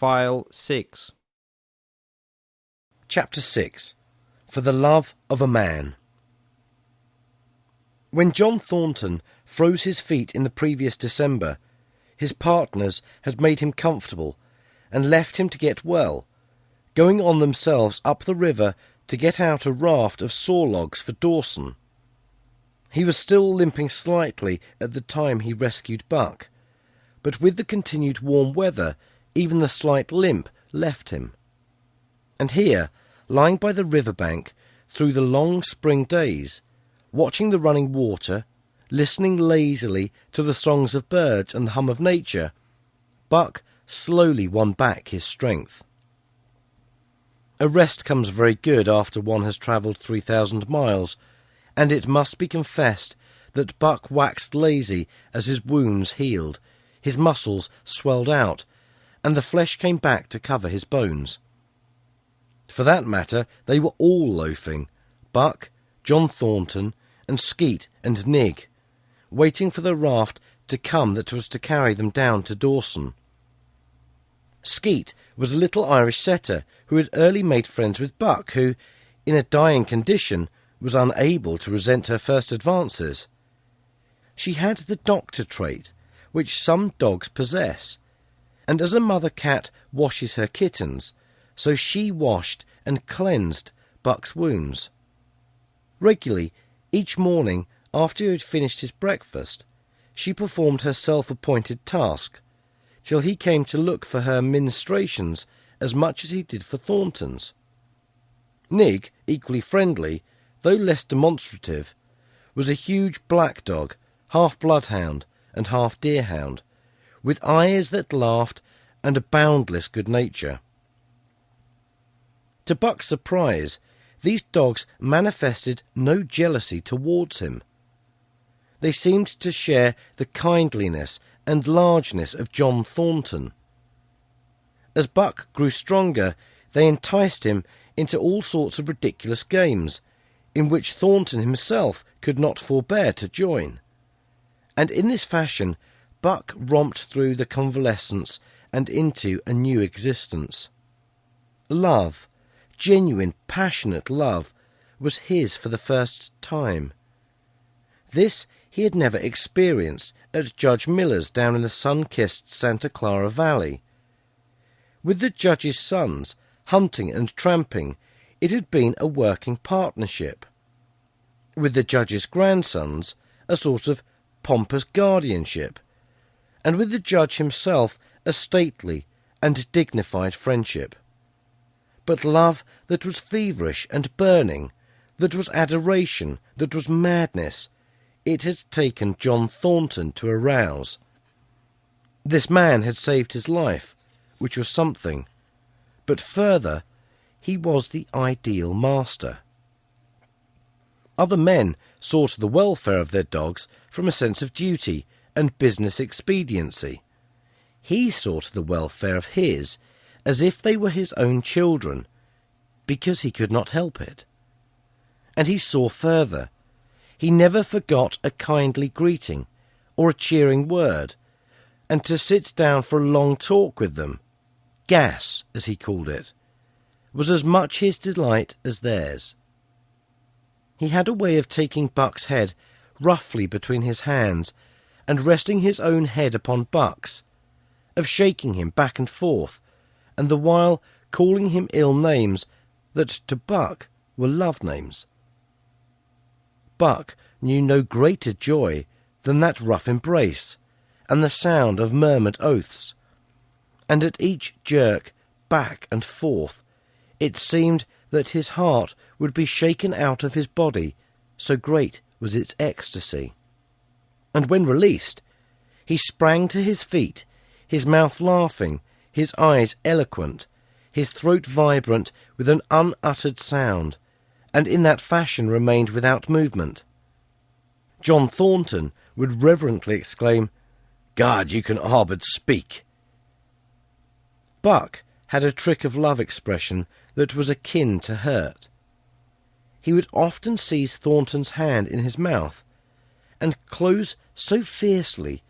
File 6. Chapter 6. For the Love of a Man. When John Thornton froze his feet in the previous December, his partners had made him comfortable and left him to get well, going on themselves up the river to get out a raft of saw logs for Dawson. He was still limping slightly at the time he rescued Buck, but with the continued warm weather, even the slight limp left him. And here, lying by the river bank through the long spring days, watching the running water, listening lazily to the songs of birds and the hum of nature, Buck slowly won back his strength. A rest comes very good after one has travelled 3,000 miles, and it must be confessed that Buck waxed lazy as his wounds healed, his muscles swelled out, and the flesh came back to cover his bones. For that matter, they were all loafing, Buck, John Thornton, and Skeet and Nig, waiting for the raft to come that was to carry them down to Dawson. Skeet was a little Irish setter who had early made friends with Buck, who, in a dying condition, was unable to resent her first advances. She had the doctor trait, which some dogs possess, and as a mother cat washes her kittens, so she washed and cleansed Buck's wounds. Regularly, each morning, after he had finished his breakfast, she performed her self-appointed task, till he came to look for her ministrations as much as he did for Thornton's. Nig, equally friendly, though less demonstrative, was a huge black dog, half bloodhound and half deerhound, with eyes that laughed and a boundless good nature. To Buck's surprise, these dogs manifested no jealousy towards him. They seemed to share the kindliness and largeness of John Thornton. As Buck grew stronger, they enticed him into all sorts of ridiculous games, in which Thornton himself could not forbear to join. And in this fashion Buck romped through the convalescence and into a new existence. Love, genuine, passionate love, was his for the first time. This he had never experienced at Judge Miller's down in the sun-kissed Santa Clara Valley. With the judge's sons, hunting and tramping, it had been a working partnership. With the judge's grandsons, a sort of pompous guardianship, and with the judge himself a stately and dignified friendship. But love that was feverish and burning, that was adoration, that was madness, it had taken John Thornton to arouse. This man had saved his life, which was something, but further, he was the ideal master. Other men saw to the welfare of their dogs from a sense of duty and business expediency. He saw to the welfare of his as if they were his own children, because he could not help it. And he saw further. He never forgot a kindly greeting or a cheering word, and to sit down for a long talk with them, gas, as he called it, was as much his delight as theirs. He had a way of taking Buck's head roughly between his hands and resting his own head upon Buck's, of shaking him back and forth, and the while calling him ill names that to Buck were love names. Buck knew no greater joy than that rough embrace and the sound of murmured oaths, and at each jerk back and forth it seemed that his heart would be shaken out of his body, so great was its ecstasy. And when released, he sprang to his feet, his mouth laughing, his eyes eloquent, his throat vibrant with an unuttered sound, and in that fashion remained without movement. John Thornton would reverently exclaim, "God, you can all but speak!" Buck had a trick of love expression that was akin to hurt. He would often seize Thornton's hand in his mouth, and close so fiercely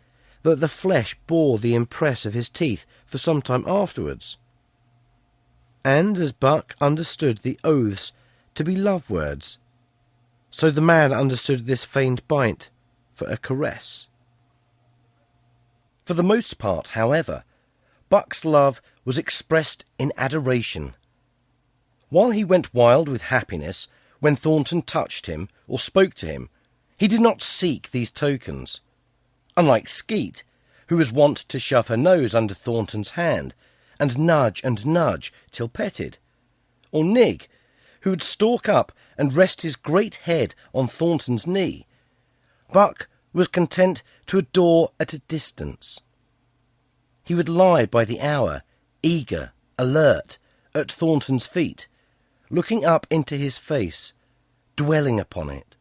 that the flesh bore the impress of his teeth for some time afterwards. and as Buck understood the oaths to be love words, so the man understood this feigned bite for a caress. For the most part, however, Buck's love was expressed in adoration. While he went wild with happiness when Thornton touched him or spoke to him, he did not seek these tokens. Unlike Skeet, who was wont to shove her nose under Thornton's hand and nudge till petted, or Nig, who would stalk up and rest his great head on Thornton's knee, Buck was content to adore at a distance. He would lie by the hour, eager, alert, at Thornton's feet, looking up into his face, dwelling upon it,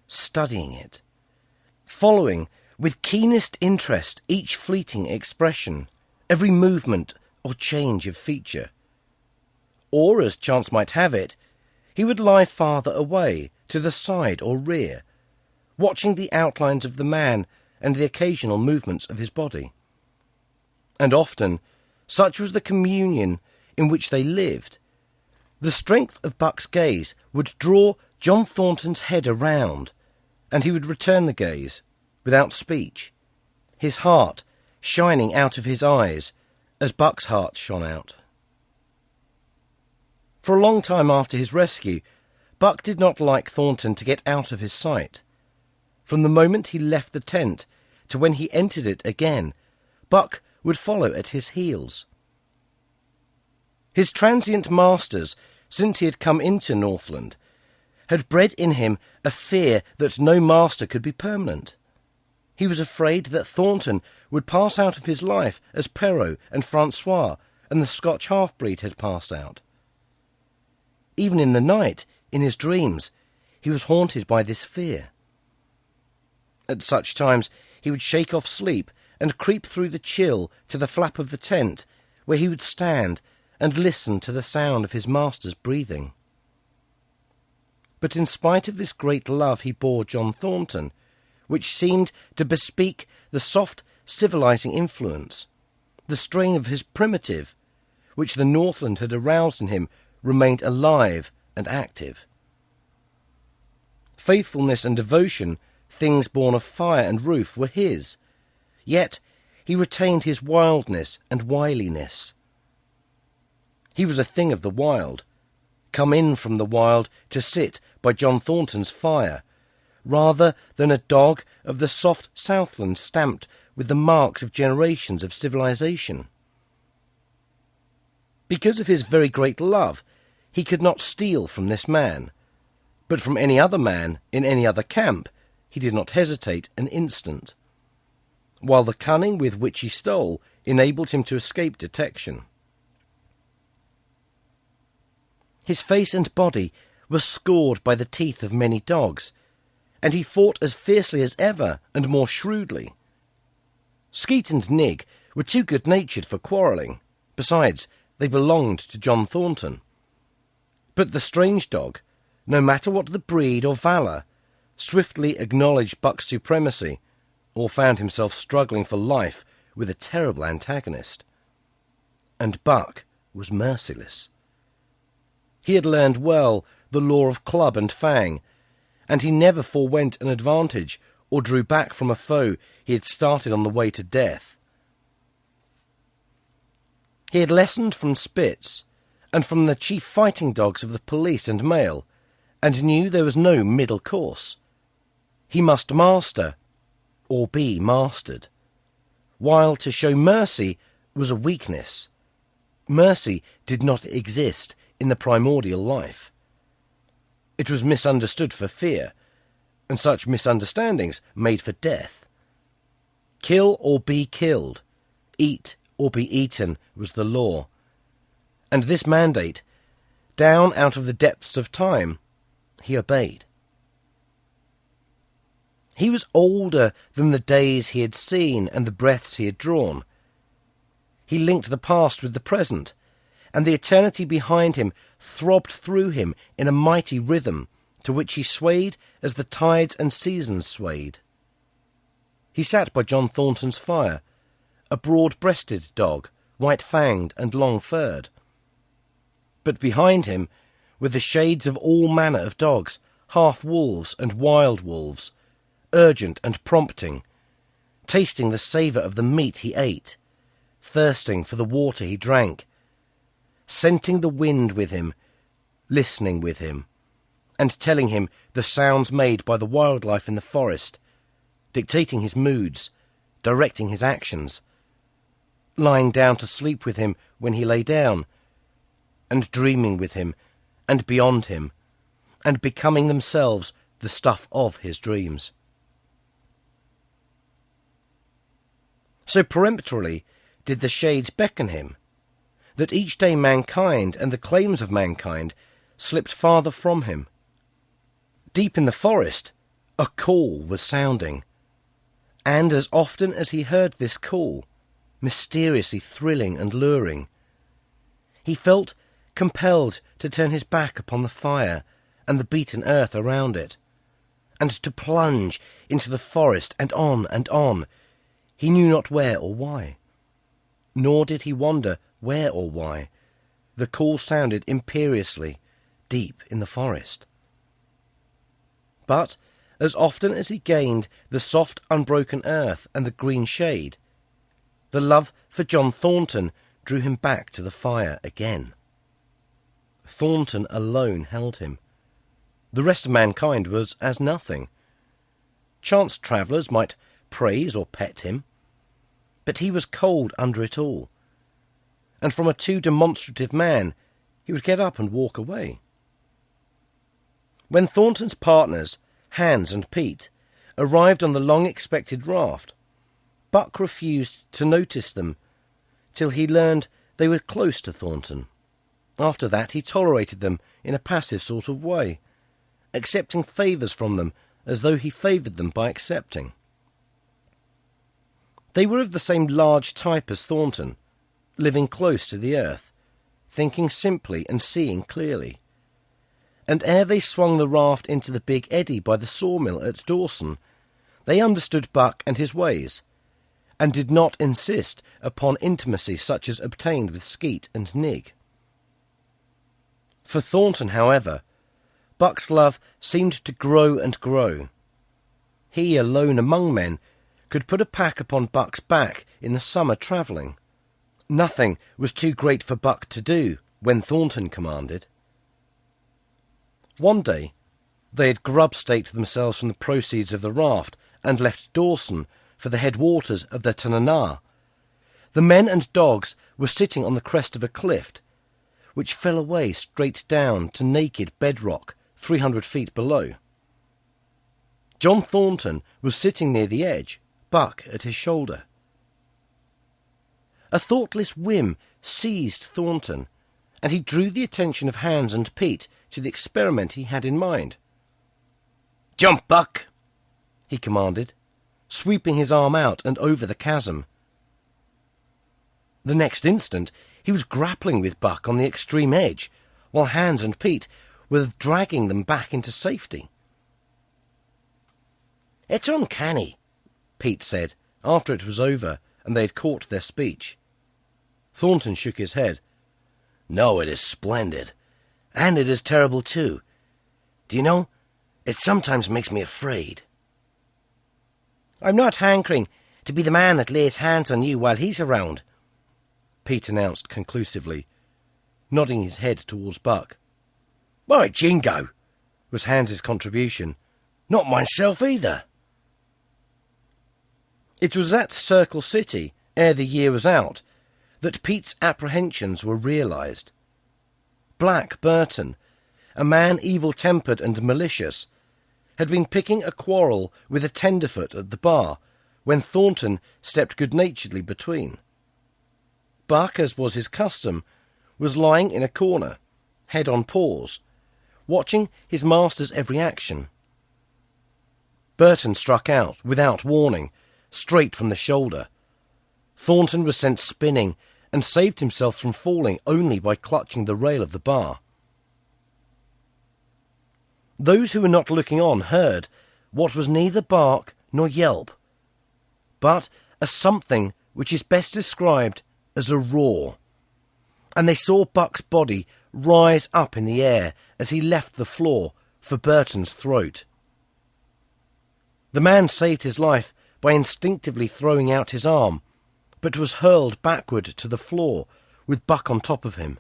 studying it, following with keenest interest each fleeting expression, every movement or change of feature. Or, as chance might have it, he would lie farther away, to the side or rear, watching the outlines of the man and the occasional movements of his body. And often, such was the communion in which they lived, the strength of Buck's gaze would draw John Thornton's head around, and he would return the gaze, without speech, his heart shining out of his eyes as Buck's heart shone out. For a long time after his rescue, Buck did not like Thornton to get out of his sight. From the moment he left the tent to when he entered it again, Buck would follow at his heels. His transient masters, since he had come into Northland, had bred in him a fear that no master could be permanent. He was afraid that Thornton would pass out of his life as Perrault and Francois and the Scotch half-breed had passed out. Even in the night, in his dreams, he was haunted by this fear. At such times he would shake off sleep and creep through the chill to the flap of the tent, where he would stand and listen to the sound of his master's breathing. But in spite of this great love he bore John Thornton, which seemed to bespeak the soft, civilizing influence, the strain of his primitive, which the Northland had aroused in him, remained alive and active. Faithfulness and devotion, things born of fire and roof, were his, yet he retained his wildness and wiliness. He was a thing of the wild, come in from the wild to sit by John Thornton's fire, rather than a dog of the soft Southland stamped with the marks of generations of civilization. Because of his very great love, he could not steal from this man, but from any other man in any other camp he did not hesitate an instant, while the cunning with which he stole enabled him to escape detection. His face and body were scored by the teeth of many dogs, and he fought as fiercely as ever and more shrewdly. Skeet and Nig were too good-natured for quarrelling. Besides, they belonged to John Thornton. But the strange dog, no matter what the breed or valour, swiftly acknowledged Buck's supremacy, or found himself struggling for life with a terrible antagonist. And Buck was merciless. He had learned well the law of club and fang, and he never forewent an advantage or drew back from a foe he had started on the way to death. He had lessoned from Spitz and from the chief fighting dogs of the police and mail, and knew there was no middle course. He must master or be mastered, while to show mercy was a weakness. Mercy did not exist in the primordial life. It was misunderstood for fear, and such misunderstandings made for death. Kill or be killed, eat or be eaten was the law, and this mandate, down out of the depths of time, he obeyed. He was older than the days he had seen and the breaths he had drawn. He linked the past with the present, and the eternity behind him throbbed through him in a mighty rhythm to which he swayed as the tides and seasons swayed. He sat by John Thornton's fire, a broad-breasted dog, white-fanged and long-furred. but behind him were the shades of all manner of dogs, half-wolves and wild wolves, urgent and prompting, tasting the savour of the meat he ate, thirsting for the water he drank, scenting the wind with him, listening with him, and telling him the sounds made by the wildlife in the forest, dictating his moods, directing his actions, lying down to sleep with him when he lay down, and dreaming with him and beyond him, and becoming themselves the stuff of his dreams. So peremptorily did the shades beckon him, that each day mankind and the claims of mankind slipped farther from him. Deep in the forest a call was sounding, and as often as he heard this call, mysteriously thrilling and luring, he felt compelled to turn his back upon the fire and the beaten earth around it, and to plunge into the forest and on, he knew not where or why. Nor did he wonder where or why. The call sounded imperiously, deep in the forest. But as often as he gained the soft unbroken earth and the green shade, the love for John Thornton drew him back to the fire again. Thornton alone held him. The rest of mankind was as nothing. Chance travellers might praise or pet him, but he was cold under it all, and from a too demonstrative man he would get up and walk away. When Thornton's partners, Hans and Pete, arrived on the long-expected raft, Buck refused to notice them till he learned they were close to Thornton. After that he tolerated them in a passive sort of way, accepting favours from them as though he favoured them by accepting. They were of the same large type as Thornton, living close to the earth, thinking simply and seeing clearly. And ere they swung the raft into the big eddy by the sawmill at Dawson, they understood Buck and his ways, and did not insist upon intimacy such as obtained with Skeet and Nig. For Thornton, however, Buck's love seemed to grow and grow. He, alone among men, could put a pack upon Buck's back in the summer travelling. Nothing was too great for Buck to do when Thornton commanded. One day they had grub-staked themselves from the proceeds of the raft and left Dawson for the headwaters of the Tanana. The men and dogs were sitting on the crest of a cliff, which fell away straight down to naked bedrock 300 feet below. John Thornton was sitting near the edge, Buck at his shoulder. A thoughtless whim seized Thornton, and he drew the attention of Hans and Pete to the experiment he had in mind. "Jump, Buck!" he commanded, sweeping his arm out and over the chasm. The next instant he was grappling with Buck on the extreme edge, while Hans and Pete were dragging them back into safety. "It's uncanny," Pete said, after it was over and they had caught their speech. Thornton shook his head. "No, it is splendid. And it is terrible too. Do you know, it sometimes makes me afraid." "I'm not hankering to be the man that lays hands on you while he's around," Pete announced conclusively, nodding his head towards Buck. "By jingo," was Hans's contribution. "Not myself either." It was at Circle City, ere the year was out, that Pete's apprehensions were realised. Black Burton, a man evil-tempered and malicious, had been picking a quarrel with a tenderfoot at the bar when Thornton stepped good-naturedly between. Buck, as was his custom, was lying in a corner, head on paws, watching his master's every action. Burton struck out, without warning, straight from the shoulder. Thornton was sent spinning and saved himself from falling only by clutching the rail of the bar. Those who were not looking on heard what was neither bark nor yelp, but a something which is best described as a roar, and they saw Buck's body rise up in the air as he left the floor for Burton's throat. The man saved his life by instinctively throwing out his arm, but was hurled backward to the floor with Buck on top of him.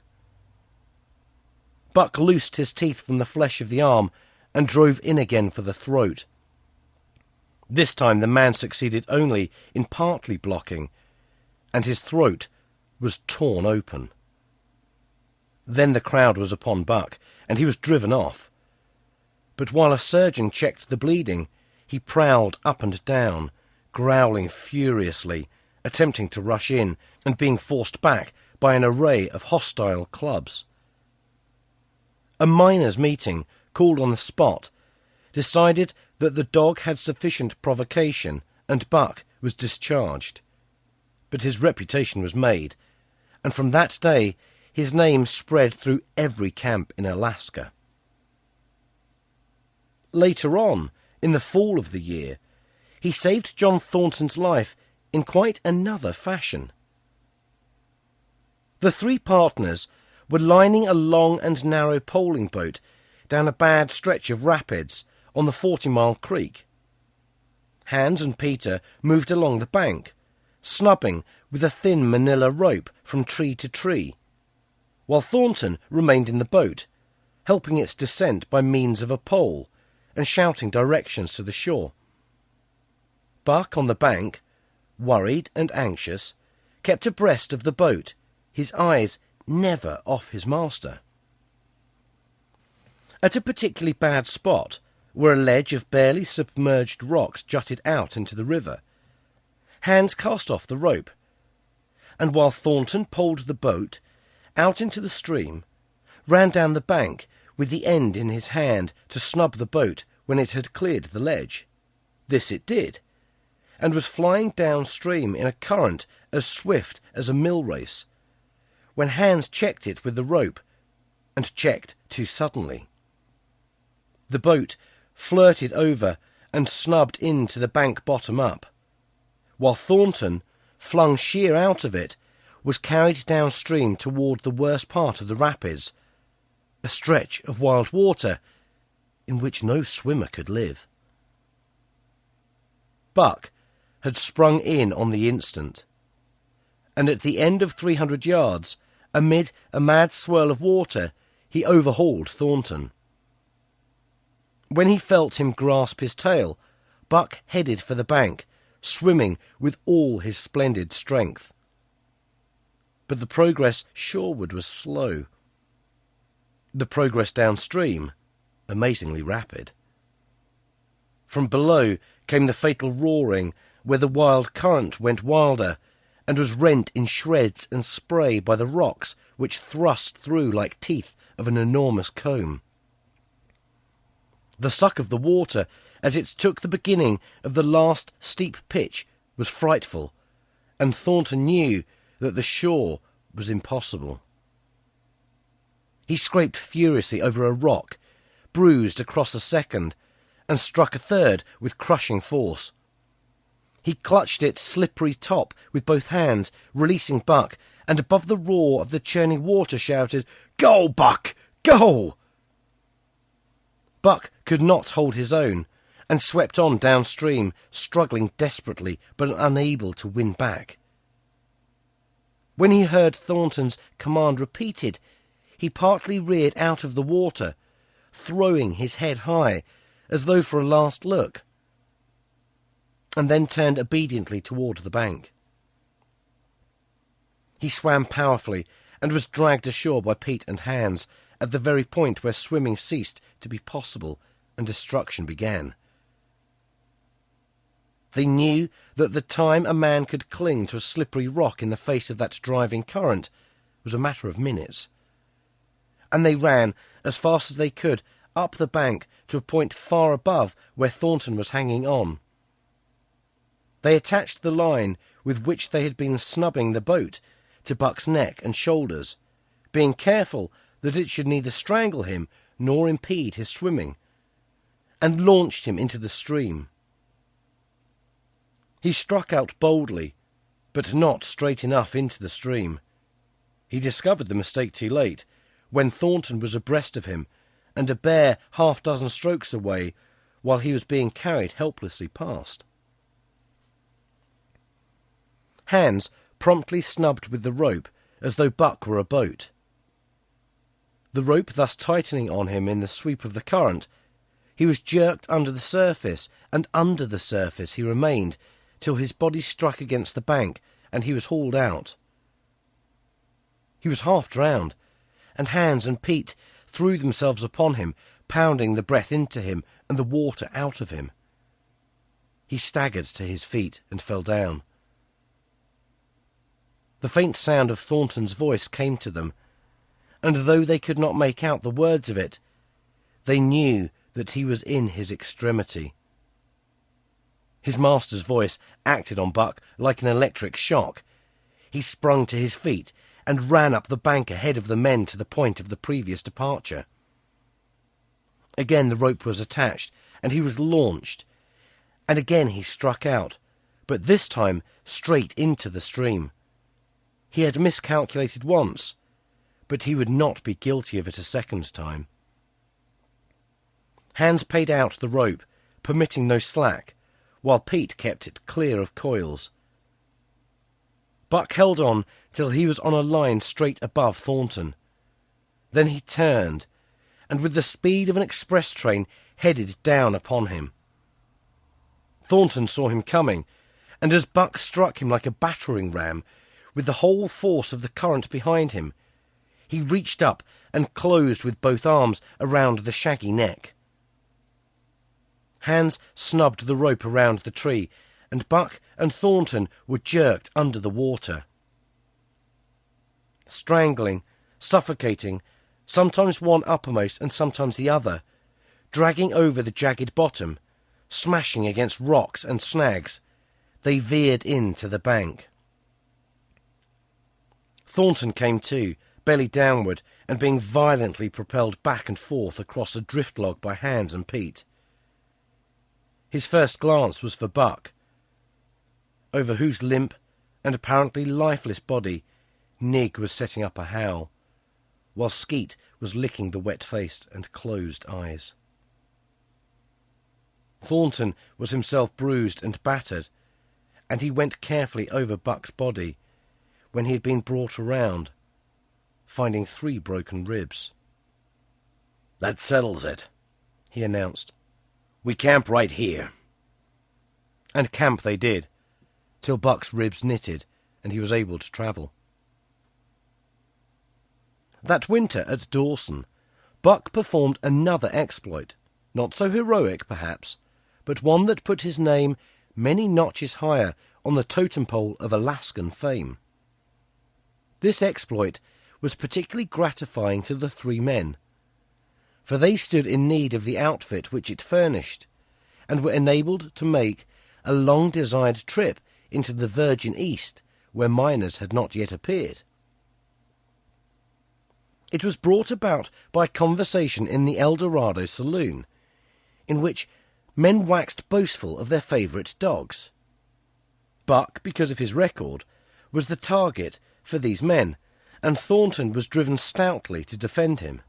Buck loosed his teeth from the flesh of the arm and drove in again for the throat. This time the man succeeded only in partly blocking, and his throat was torn open. Then the crowd was upon Buck, and he was driven off. But while a surgeon checked the bleeding, he prowled up and down, growling furiously, attempting to rush in, and being forced back by an array of hostile clubs. A miners' meeting, called on the spot, decided that the dog had sufficient provocation, and Buck was discharged. But his reputation was made, and from that day his name spread through every camp in Alaska. Later on, in the fall of the year, he saved John Thornton's life in quite another fashion. The three partners were lining a long and narrow poling boat down a bad stretch of rapids on the 40-mile creek. Hans and Peter moved along the bank, snubbing with a thin manila rope from tree to tree, while Thornton remained in the boat, helping its descent by means of a pole and shouting directions to the shore. Buck on the bank, worried and anxious, kept abreast of the boat, his eyes never off his master. At a particularly bad spot, where a ledge of barely submerged rocks jutted out into the river, Hans cast off the rope, and while Thornton poled the boat out into the stream, ran down the bank with the end in his hand to snub the boat when it had cleared the ledge. This it did, and was flying downstream in a current as swift as a mill race, when Hans checked it with the rope, and checked too suddenly. The boat flirted over and snubbed into the bank bottom up, while Thornton, flung sheer out of it, was carried downstream toward the worst part of the rapids, a stretch of wild water in which no swimmer could live. Buck had sprung in on the instant, and at the end of 300 yards, amid a mad swirl of water, he overhauled Thornton. When he felt him grasp his tail, Buck headed for the bank, swimming with all his splendid strength. But the progress shoreward was slow. The progress downstream, amazingly rapid. From below came the fatal roaring, where the wild current went wilder, and was rent in shreds and spray by the rocks which thrust through like teeth of an enormous comb. The suck of the water, as it took the beginning of the last steep pitch, was frightful, and Thornton knew that the shore was impossible. He scraped furiously over a rock, bruised across a second, and struck a third with crushing force. He clutched its slippery top with both hands, releasing Buck, and above the roar of the churning water shouted, "Go, Buck, go!" Buck could not hold his own, and swept on downstream, struggling desperately, but unable to win back. When he heard Thornton's command repeated, he partly reared out of the water, throwing his head high, as though for a last look, and then turned obediently toward the bank. He swam powerfully, and was dragged ashore by Pete and Hans, at the very point where swimming ceased to be possible and destruction began. They knew that the time a man could cling to a slippery rock in the face of that driving current was a matter of minutes, and they ran as fast as they could up the bank to a point far above where Thornton was hanging on. They attached the line with which they had been snubbing the boat to Buck's neck and shoulders, being careful that it should neither strangle him nor impede his swimming, and launched him into the stream. He struck out boldly, but not straight enough into the stream. He discovered the mistake too late, when Thornton was abreast of him and a bare half-dozen strokes away while he was being carried helplessly past. Hans promptly snubbed with the rope as though Buck were a boat. The rope thus tightening on him in the sweep of the current, he was jerked under the surface, and under the surface he remained till his body struck against the bank and he was hauled out. He was half drowned, and Hans and Pete threw themselves upon him, pounding the breath into him and the water out of him. He staggered to his feet and fell down. The faint sound of Thornton's voice came to them, and though they could not make out the words of it, they knew that he was in his extremity. His master's voice acted on Buck like an electric shock. He sprung to his feet and ran up the bank ahead of the men to the point of the previous departure. Again the rope was attached, and he was launched, and again he struck out, but this time straight into the stream. He had miscalculated once, but he would not be guilty of it a second time. Hans paid out the rope, permitting no slack, while Pete kept it clear of coils. Buck held on till he was on a line straight above Thornton. Then he turned, and with the speed of an express train headed down upon him. Thornton saw him coming, and as Buck struck him like a battering ram, with the whole force of the current behind him, he reached up and closed with both arms around the shaggy neck. Hans snubbed the rope around the tree, and Buck and Thornton were jerked under the water. Strangling, suffocating, sometimes one uppermost and sometimes the other, dragging over the jagged bottom, smashing against rocks and snags, they veered into the bank. Thornton came to, belly downward, and being violently propelled back and forth across a drift log by Hans and Pete. His first glance was for Buck, over whose limp and apparently lifeless body Nig was setting up a howl, while Skeet was licking the wet-faced and closed eyes. Thornton was himself bruised and battered, and he went carefully over Buck's body when he had been brought around, finding 3 broken ribs. "That settles it," he announced. "We camp right here." And camp they did, till Buck's ribs knitted and he was able to travel. That winter at Dawson, Buck performed another exploit, not so heroic perhaps, but one that put his name many notches higher on the totem pole of Alaskan fame. This exploit was particularly gratifying to the 3 men, for they stood in need of the outfit which it furnished, and were enabled to make a long-desired trip into the Virgin East, where miners had not yet appeared. It was brought about by conversation in the El Dorado saloon, in which men waxed boastful of their favourite dogs. Buck, because of his record, was the target for these men, and Thornton was driven stoutly to defend him.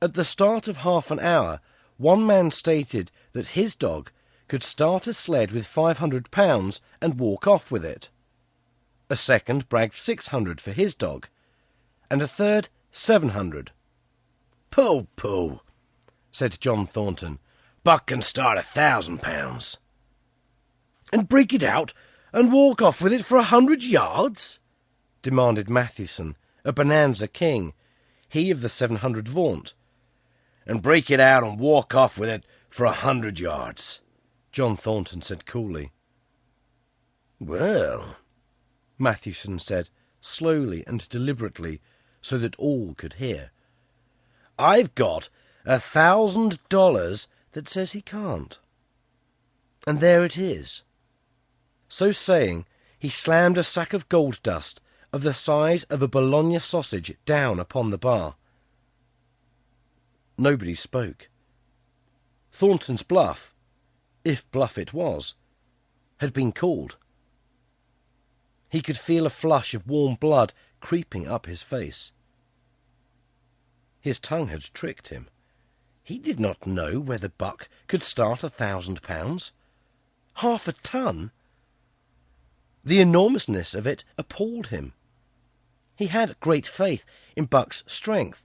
At the start of half an hour, one man stated that his dog could start a sled with 500 pounds and walk off with it. A second bragged 600 for his dog, and a third 700. "Pooh, pooh," said John Thornton. "Buck can start 1,000 pounds." "And break it out and walk off with it for 100 yards?" demanded Mathewson, a bonanza king, he of the 700 vaunt. "And break it out and walk off with it for 100 yards, John Thornton said coolly. "Well," Mathewson said, slowly and deliberately, so that all could hear, "I've got $1,000 that says he can't. And there it is." So saying, he slammed a sack of gold dust of the size of a Bologna sausage down upon the bar. Nobody spoke. Thornton's bluff, if bluff it was, had been called. He could feel a flush of warm blood creeping up his face. His tongue had tricked him. He did not know whether Buck could start £1,000. 1/2 ton! The enormousness of it appalled him. He had great faith in Buck's strength,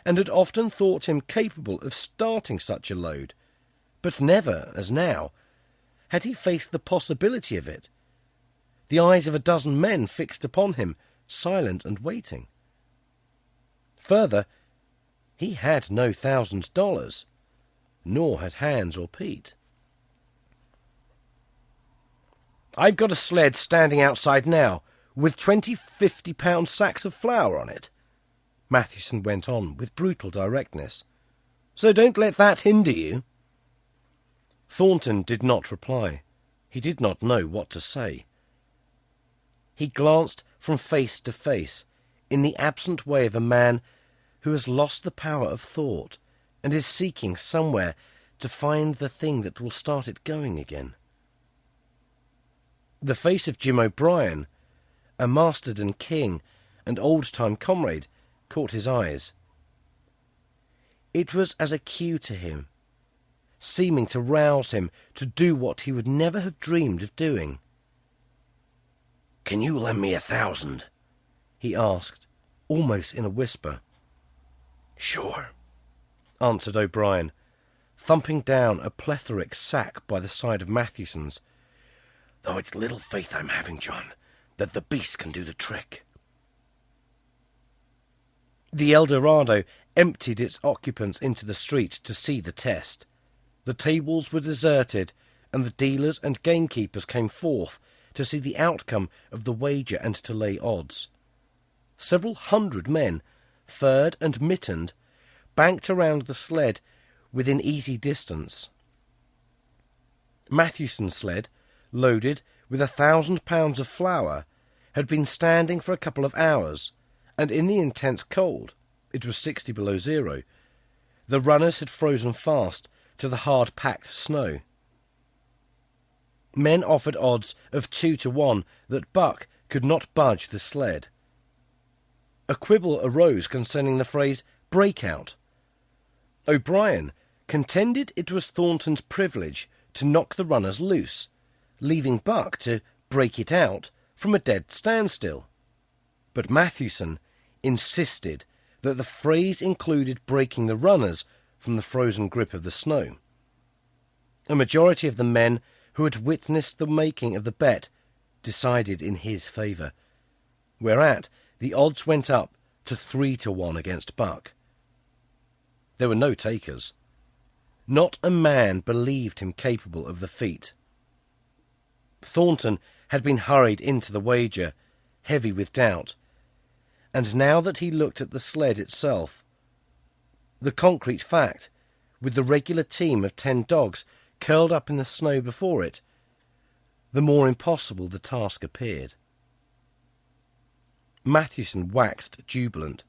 and had often thought him capable of starting such a load, but never, as now, had he faced the possibility of it, the eyes of a dozen men fixed upon him, silent and waiting. Further, he had no $1,000, nor had Hans or Pete. "I've got a sled standing outside now, with 20 50-pound sacks of flour on it," Matthewson went on with brutal directness. "So don't let that hinder you." Thornton did not reply. He did not know what to say. He glanced from face to face in the absent way of a man who has lost the power of thought and is seeking somewhere to find the thing that will start it going again. The face of Jim O'Brien, a Masterton king and old-time comrade, caught his eyes. It was as a cue to him, seeming to rouse him to do what he would never have dreamed of doing. "Can you lend me 1,000?" he asked, almost in a whisper. "Sure," answered O'Brien, thumping down a plethoric sack by the side of Matthewson's. "Though it's little faith I'm having, John, that the beast can do the trick." The Eldorado emptied its occupants into the street to see the test. The tables were deserted, and the dealers and gamekeepers came forth to see the outcome of the wager and to lay odds. Several hundred men, furred and mittened, banked around the sled within easy distance. Matthewson's sled, loaded with 1,000 pounds of flour, had been standing for a couple of hours, and in the intense cold, it was 60 below zero, the runners had frozen fast to the hard-packed snow. Men offered odds of 2 to 1 that Buck could not budge the sled. A quibble arose concerning the phrase "breakout." O'Brien contended it was Thornton's privilege to knock the runners loose, leaving Buck to break it out from a dead standstill. But Matthewson insisted that the phrase included breaking the runners from the frozen grip of the snow. A majority of the men who had witnessed the making of the bet decided in his favour, whereat the odds went up to 3 to 1 against Buck. There were no takers. Not a man believed him capable of the feat. Thornton had been hurried into the wager, heavy with doubt, and now that he looked at the sled itself, the concrete fact, with the regular team of 10 dogs curled up in the snow before it, the more impossible the task appeared. Matthewson waxed jubilant.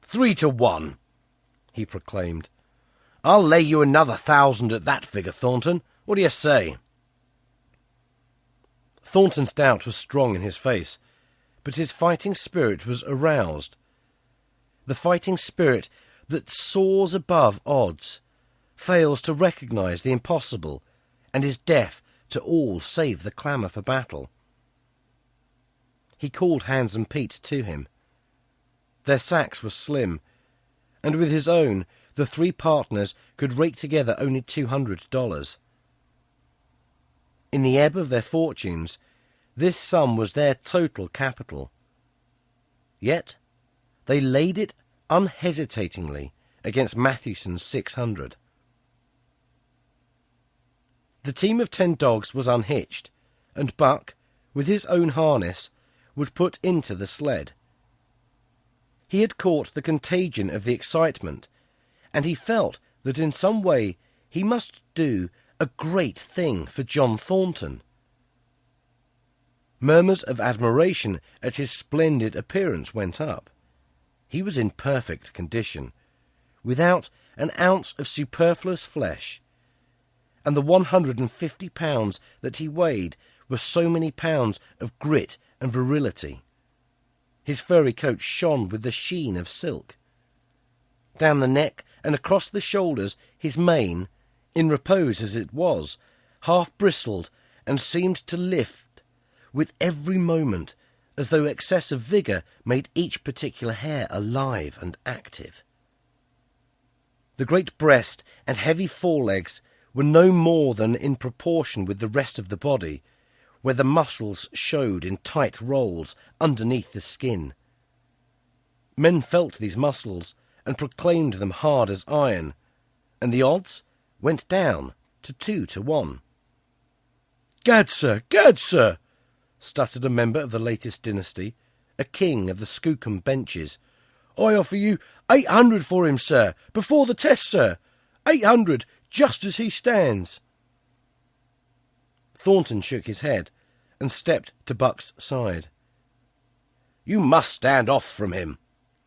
3 to 1, he proclaimed. "I'll lay you another 1,000 at that figure, Thornton. What do you say?" Thornton's doubt was strong in his face, but his fighting spirit was aroused. The fighting spirit that soars above odds, fails to recognise the impossible, and is deaf to all save the clamour for battle. He called Hans and Pete to him. Their sacks were slim, and with his own the 3 partners could rake together only $200. In the ebb of their fortunes, this sum was their total capital. Yet they laid it unhesitatingly against Matthewson's 600. The team of 10 dogs was unhitched, and Buck, with his own harness, was put into the sled. He had caught the contagion of the excitement, and he felt that in some way he must do a great thing for John Thornton. Murmurs of admiration at his splendid appearance went up. He was in perfect condition, without an ounce of superfluous flesh, and the 150 pounds that he weighed were so many pounds of grit and virility. His furry coat shone with the sheen of silk. Down the neck and across the shoulders his mane, in repose as it was, half bristled and seemed to lift with every moment, as though excess of vigour made each particular hair alive and active. The great breast and heavy forelegs were no more than in proportion with the rest of the body, where the muscles showed in tight rolls underneath the skin. Men felt these muscles and proclaimed them hard as iron, and the odds went down to 2 to 1. "Gad, sir," stuttered a member of the latest dynasty, a king of the Skookum benches. "I offer you 800 for him, sir, before the test, sir. 800, just as he stands." Thornton shook his head and stepped to Buck's side. "You must stand off from him,"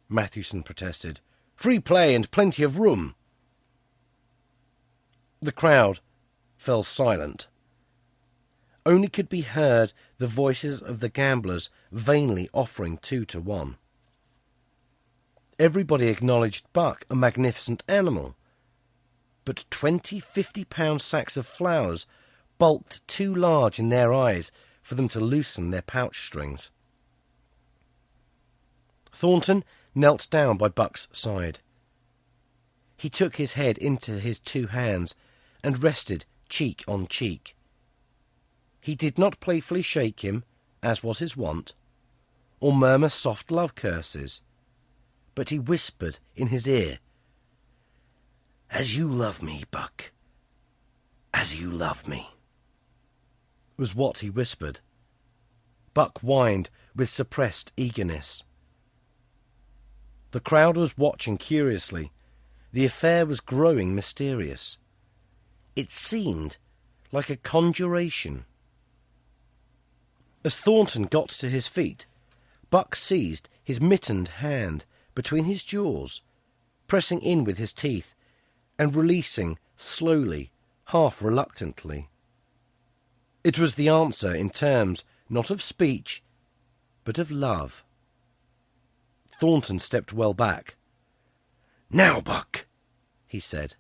Mathewson protested. "Free play and plenty of room." The crowd fell silent. Only could be heard the voices of the gamblers vainly offering 2 to 1. Everybody acknowledged Buck a magnificent animal, but 20 50-pound sacks of flowers bulked too large in their eyes for them to loosen their pouch strings. Thornton knelt down by Buck's side. He took his head into his 2 hands and rested cheek on cheek. He did not playfully shake him, as was his wont, or murmur soft love curses, but he whispered in his ear, "As you love me, Buck, as you love me," was what he whispered. Buck whined with suppressed eagerness. The crowd was watching curiously. The affair was growing mysterious. It seemed like a conjuration. As Thornton got to his feet, Buck seized his mittened hand between his jaws, pressing in with his teeth and releasing slowly, half reluctantly. It was the answer in terms not of speech, but of love. Thornton stepped well back. "Now, Buck," he said.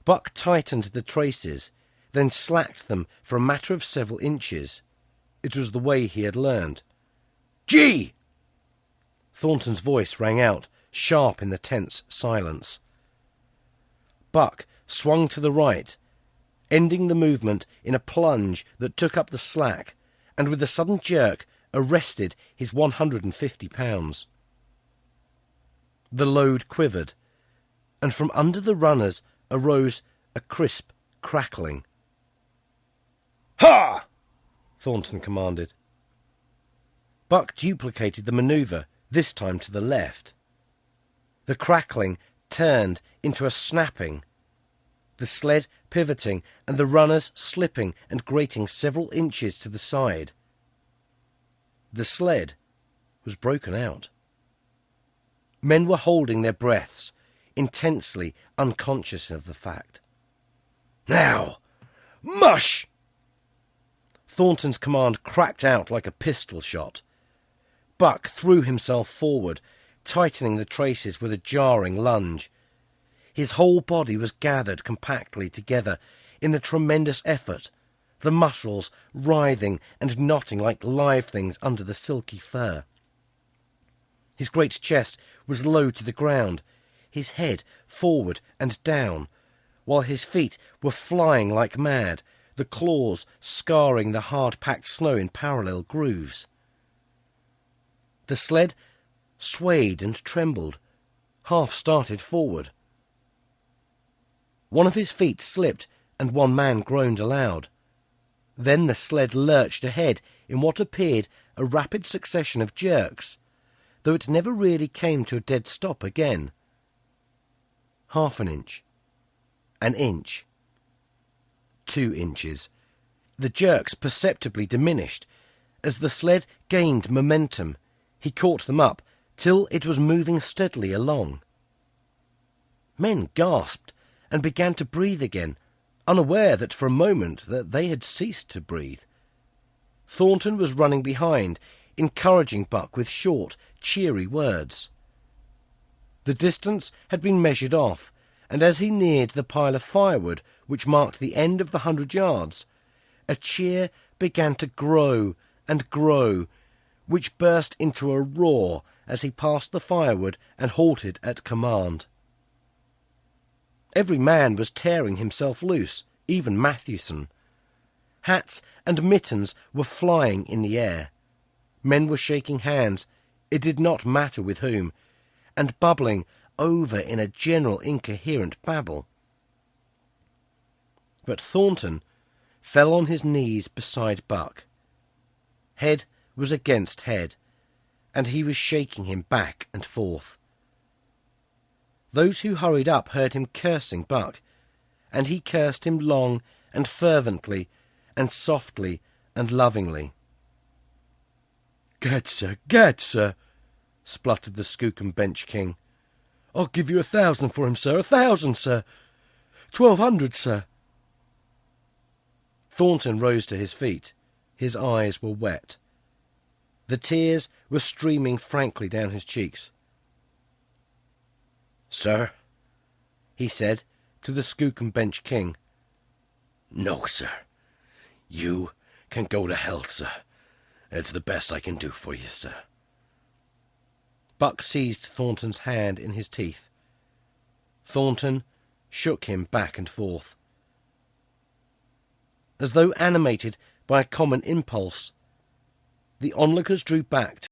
Buck tightened the traces, then slacked them for a matter of several inches. It was the way he had learned. "Gee!" Thornton's voice rang out, sharp in the tense silence. Buck swung to the right, ending the movement in a plunge that took up the slack, and with a sudden jerk arrested his 150 pounds. The load quivered, and from under the runners arose a crisp crackling. "Ha!" Thornton commanded. Buck duplicated the manoeuvre, this time to the left. The crackling turned into a snapping, the sled pivoting and the runners slipping and grating several inches to the side. The sled was broken out. Men were holding their breaths, intensely unconscious of the fact. "Now, mush!" Thornton's command cracked out like a pistol shot. Buck threw himself forward, tightening the traces with a jarring lunge. His whole body was gathered compactly together in the tremendous effort, the muscles writhing and knotting like live things under the silky fur. His great chest was low to the ground, his head forward and down, while his feet were flying like mad, the claws scarring the hard-packed snow in parallel grooves. The sled swayed and trembled, half started forward. One of his feet slipped, and one man groaned aloud. Then the sled lurched ahead in what appeared a rapid succession of jerks, though it never really came to a dead stop again. Half an inch, an inch, 2 inches. The jerks perceptibly diminished. As the sled gained momentum, he caught them up till it was moving steadily along. Men gasped and began to breathe again, unaware that for a moment that they had ceased to breathe. Thornton was running behind, encouraging Buck with short, cheery words. The distance had been measured off, and as he neared the pile of firewood which marked the end of the 100 yards, a cheer began to grow and grow, which burst into a roar as he passed the firewood and halted at command. Every man was tearing himself loose, even Matthewson. Hats and mittens were flying in the air. Men were shaking hands, it did not matter with whom, and bubbling over in a general incoherent babble. But Thornton fell on his knees beside Buck. Head was against head, and he was shaking him back and forth. Those who hurried up heard him cursing Buck, and he cursed him long and fervently and softly and lovingly. "Gad, sir," spluttered the Skookum Bench King. "I'll give you 1,000 for him, sir, 1,000, sir. 1,200, sir." Thornton rose to his feet. His eyes were wet. The tears were streaming frankly down his cheeks. "Sir," he said to the Skookum Bench King. "No, sir. You can go to hell, sir. It's the best I can do for you, sir." Buck seized Thornton's hand in his teeth. Thornton shook him back and forth. As though animated by a common impulse, the onlookers drew back